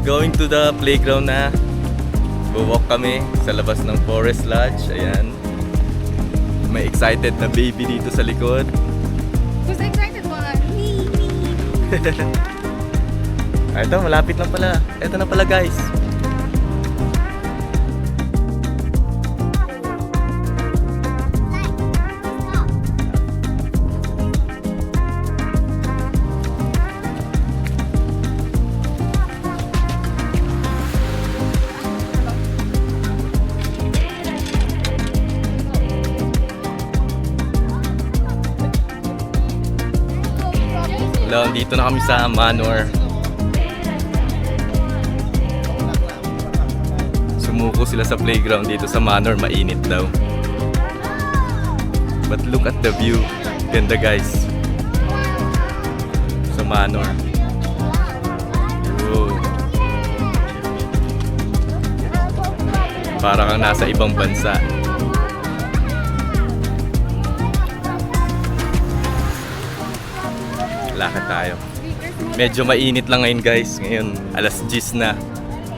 going to the playground na. Walk kami sa labas ng Forest Lodge. Ayan. May excited na baby dito sa likod. Who's excited mga? Me. Ito, malapit lang pala. Ito na pala guys. Hello, dito na kami sa Manor. Sumuko sila sa playground dito sa Manor, mainit daw. But look at the view. Ganda guys. Sa Manor. Wow. Para kang nasa ibang bansa. Lakad tayo. Medyo mainit lang ngayon guys. Ngayon alas 10 na.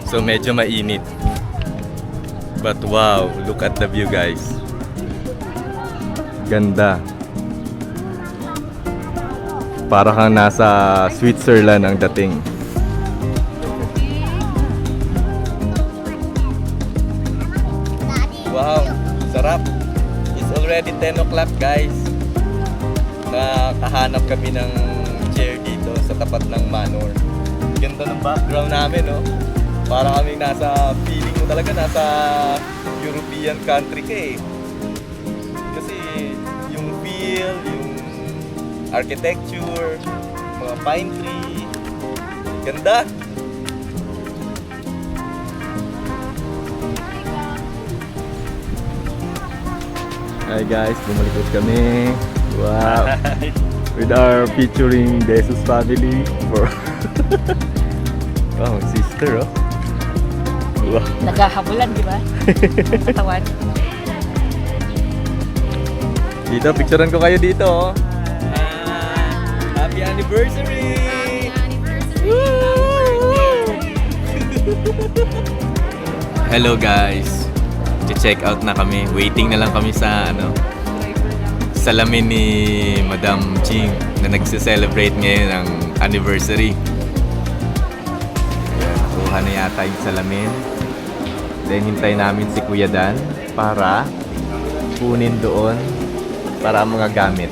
So medyo mainit. But wow, look at the view guys. Ganda. Para kang nasa Switzerland ang dating. Wow, sarap. It's already 10 o'clock guys. Nakahanap kami ng chair dito sa tapat ng Manor. Ganda ng background namin, no? Para kaming nasa, feeling mo talaga nasa European country ka eh. Kasi yung feel, yung architecture, mga pine tree, ganda. Hi guys, bumalik kami. Wow. With our featuring Jesus family for wow, sister oh. Wow. Naghahabulan, di ba? Katawan. Dito, picturean ko kayo dito oh. Happy anniversary! Hello guys. Check out na kami. Waiting na lang kami sa salamin ni Madam Ching na nagse-celebrate ngayon ang anniversary. Ayan, kuha na yata yung salamin. Then hintay namin si Kuya Dan para kunin doon para ang mga gamit.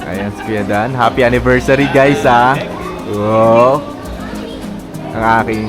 Ayan si Kuya Dan. Happy anniversary guys ha! Wow! Ang aking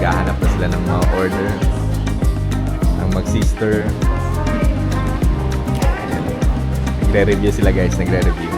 naghahanap na sila ng mga order. Ang mag-sister. Nagre-review sila guys, nagre-review.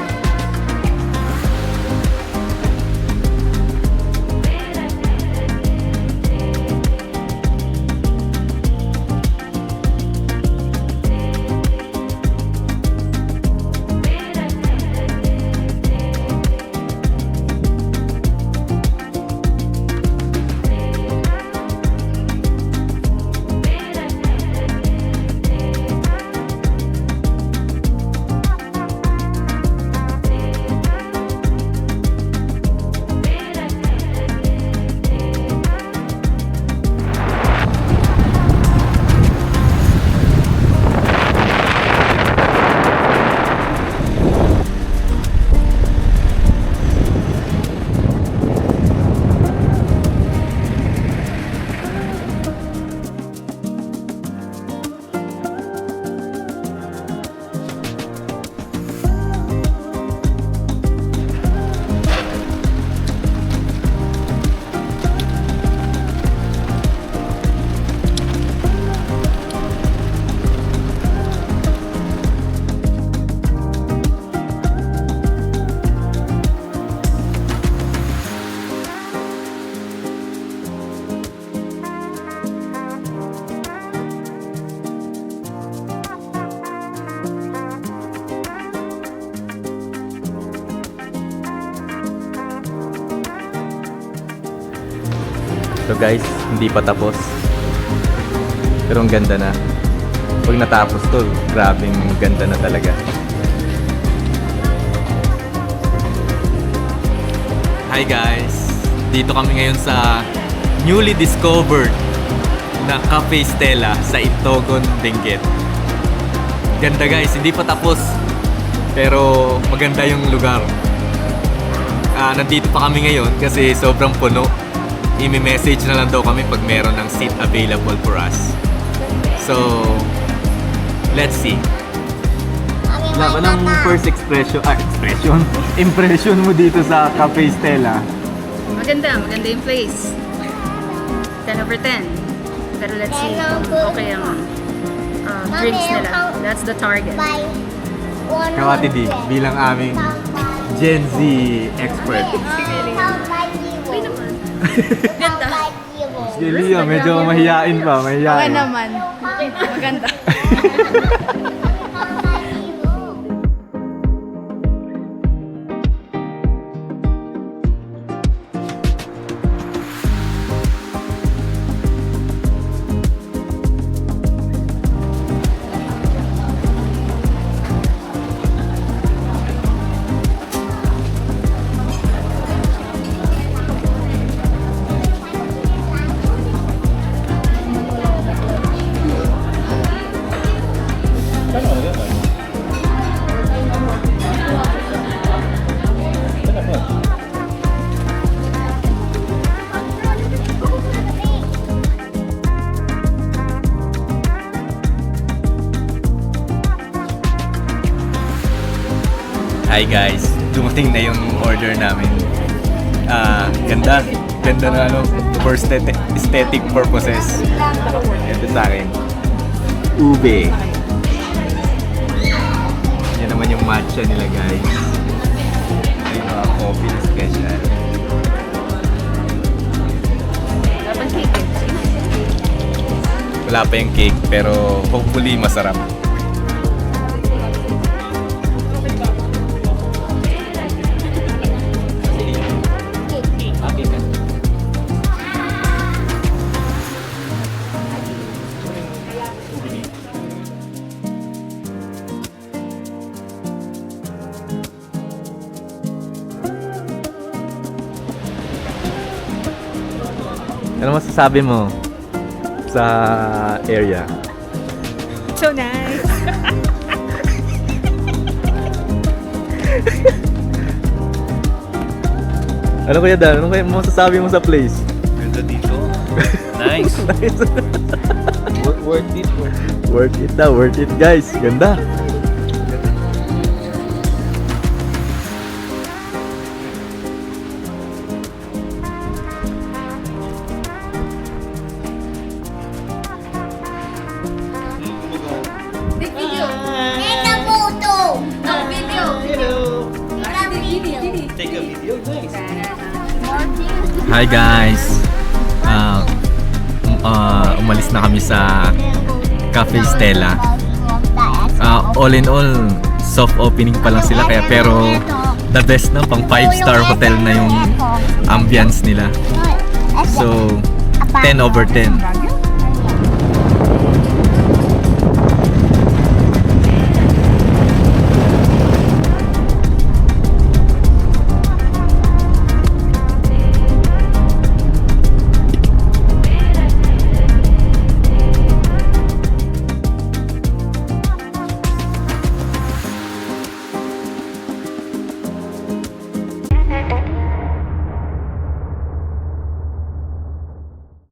So guys, hindi pa tapos. Pero ang ganda na. Pag natapos to, grabing ganda na talaga. Hi guys! Dito kami ngayon sa newly discovered na Cafe Stella sa Itogon, Benguet. Ganda guys, hindi pa tapos. Pero maganda yung lugar. Nandito pa kami ngayon kasi sobrang puno. I-message na lang daw kami pag meron ng seat available for us. So, let's see. Anong first impression mo dito sa Cafe Stella? Maganda yung place. 10 over 10. Pero let's see kung okay ang drinks nila. That's the target. Kawati D, bilang aming Gen Z expert. Okay naman. Ganda. Si Leo, medyo mahihain pa, Okay mahihain. naman. Maganda. Hi guys, dumating na yung order namin. Ganda na for aesthetic purposes. Ito sa akin, ube. Yan naman yung matcha nila guys. Ay mga coffee na special. Dapat cake. Wala pa yung cake pero hopefully masarap. Ano masasabi mo sa area? So nice. Ano Kuya Dan? Ano kaya masasabi mo sa place? Ganda dito. Nice. Worth it. Worth it daw, worth it guys. Ganda. Big video. Take a photo. No, video. Take a video. Nice. Hi guys. Umalis na kami sa Cafe Stella. All in all, soft opening pa lang sila kaya pero the best na pang 5-star hotel na yung ambience nila. So 10 over 10.